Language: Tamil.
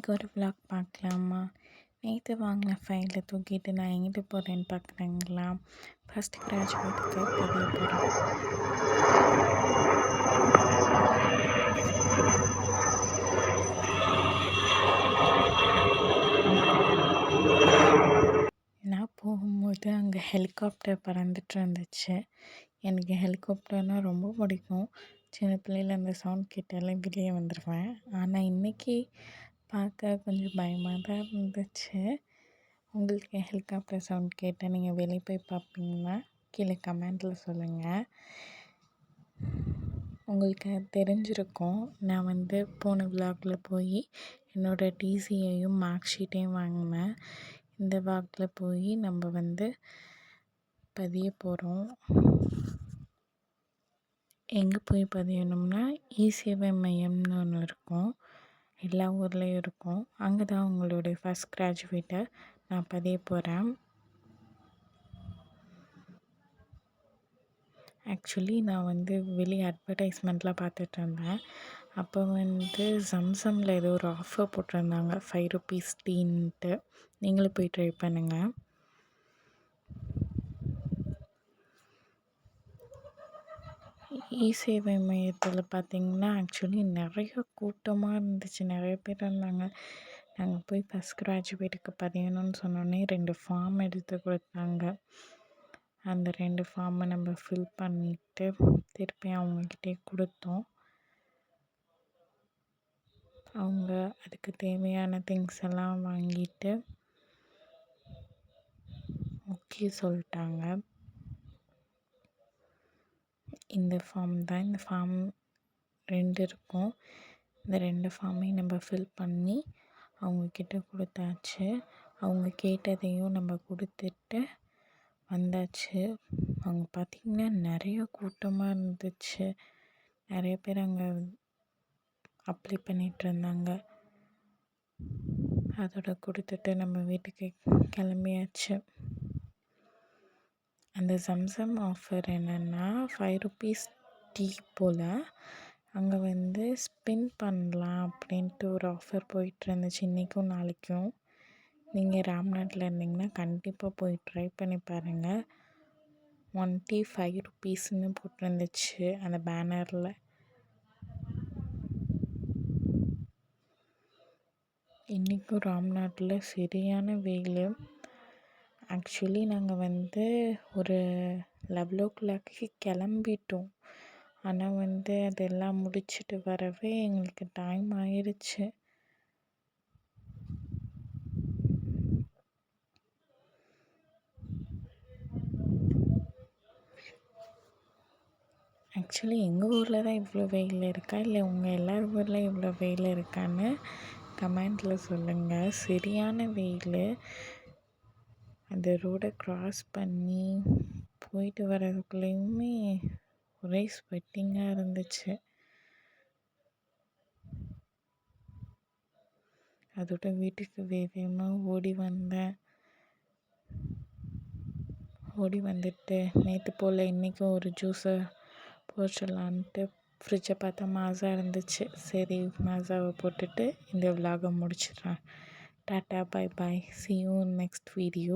இன்றைக்கி ஒரு vlog பார்க்கலாமா? நேற்று வாங்கின ஃபைலை தூக்கிட்டு நான் எங்கிட்டு போகிறேன்னு பார்க்குறீங்களா? ஃபஸ்ட் கிராஜுவேட்டுக்கு பதிய போகிறேன். நான் போகும்போது அங்கே ஹெலிகாப்டர் பறந்துட்டு இருந்துச்சு. எனக்கு ஹெலிகாப்டர்னால் ரொம்ப பிடிக்கும். சின்ன பிள்ளையில் அந்த சவுண்ட் கேட்டாலே வெளியே வந்துடுவேன். ஆனால் இன்றைக்கி பார்க்க கொஞ்சம் பயமாக தான் இருந்துச்சு. உங்களுக்கு ஹெலிகாப்டர் சவுண்ட் கேட்டால் நீங்கள் வெளியே போய் பார்ப்பீங்களா? கீழே கமெண்டில் சொல்லுங்கள். உங்களுக்கு தெரிஞ்சிருக்கும், நான் போன விலாகில் போய் என்னோடய டிசியையும் மார்க் ஷீட்டையும் வாங்கினேன். இந்த வாக்கில் போய் நம்ம பதிய போகிறோம். எங்கே போய் பதியணும்னா இ-சேவை மையம்னு ஒன்று இருக்கும், எல்லா ஊர்லேயும் இருக்கும். அங்கே தான் உங்களுடைய ஃபஸ்ட் கிராஜுவேட்டை நான் பதிய போகிறேன். ஆக்சுவலி நான் வெளியே அட்வர்டைஸ்மெண்ட்லாம் பார்த்துட்டு இருந்தேன். அப்போ ஜம்சமில் ஏதோ ஒரு ஆஃபர் போட்டிருந்தாங்க, 5 rupees டீன்ட்டு. நீங்களும் போய் ட்ரை பண்ணுங்கள். இ-சேவை மையத்தில் பார்த்திங்கன்னா ஆக்சுவலி நிறைய கூட்டமாக இருந்துச்சு, நிறைய பேர் இருந்தாங்க. நாங்கள் போய் ஃபஸ்ட் கிராஜுவேட்டுக்கு பதியணும்னு சொன்னோன்னே 2 ஃபார்ம் எடுத்து கொடுத்தாங்க. அந்த 2 ஃபார்மை நம்ம ஃபில் பண்ணிவிட்டு திருப்பி அவங்கக்கிட்டே கொடுத்தோம். அவங்க அதுக்கு தேவையான திங்ஸ் எல்லாம் வாங்கிட்டு ஓகே சொல்லிட்டாங்க. இந்த ஃபார்ம் தான், இந்த ஃபார்ம் 2 இருக்கும். இந்த 2 ஃபார்மையும் நம்ம ஃபில் பண்ணி அவங்கக்கிட்ட கொடுத்தாச்சு. அவங்க கேட்டதையும் நம்ம கொடுத்துட்டு வந்தாச்சு. அவங்க பார்த்திங்கன்னா நிறைய கூட்டமாக இருந்துச்சு, நிறைய பேர் அங்கே அப்ளை பண்ணிகிட்ருந்தாங்க. அதோட கொடுத்துட்டு நம்ம வீட்டுக்கு கிளம்பியாச்சு. அந்த ஜம்சம் ஆஃபர் என்னென்னா 5 rupees டீ போல். அங்கே ஸ்பின் பண்ணலாம் அப்படின்ட்டு ஒரு ஆஃபர் போயிட்டுருந்துச்சு இன்றைக்கும் நாளைக்கும். நீங்கள் ராம்நாட்டில் இருந்தீங்கன்னா கண்டிப்பாக போய் ட்ரை பண்ணி பாருங்கள். 1 டீ 5 rupeesன்னு போட்டிருந்துச்சு அந்த பேனரில். இன்றைக்கும் ராம்நாட்டில் சரியான வெயில். ஆக்சுவலி நாங்கள் ஒரு 11 o'clock கிளம்பிட்டோம். ஆனால் அதெல்லாம் முடிச்சுட்டு வரவே எங்களுக்கு டைம் ஆயிடுச்சு. ஆக்சுவலி எங்கள் ஊரில் தான் இவ்வளோ வெயில் இருக்கா, இல்லை உங்கள் எல்லார் ஊரில் இவ்வளோ வெயில் இருக்கான்னு கமெண்டில் சொல்லுங்கள். சரியான வெயில். அந்த ரோடை க்ராஸ் பண்ணி போயிட்டு வர்றதுக்குள்ளேயுமே ஒரே ஸ்வெட்டிங்காக இருந்துச்சு. அதோட வீட்டுக்கு வேகமாக ஓடி வந்துட்டு நேற்று போல் இன்றைக்கும் ஒரு ஜூஸை போச்சிடலான்ட்டு ஃப்ரிட்ஜை பார்த்தா மாஸா இருந்துச்சு. சரி, மாஸாவை போட்டுட்டு இந்த விலாகை முடிச்சிடுறேன். Tata, bye bye, see you in next video.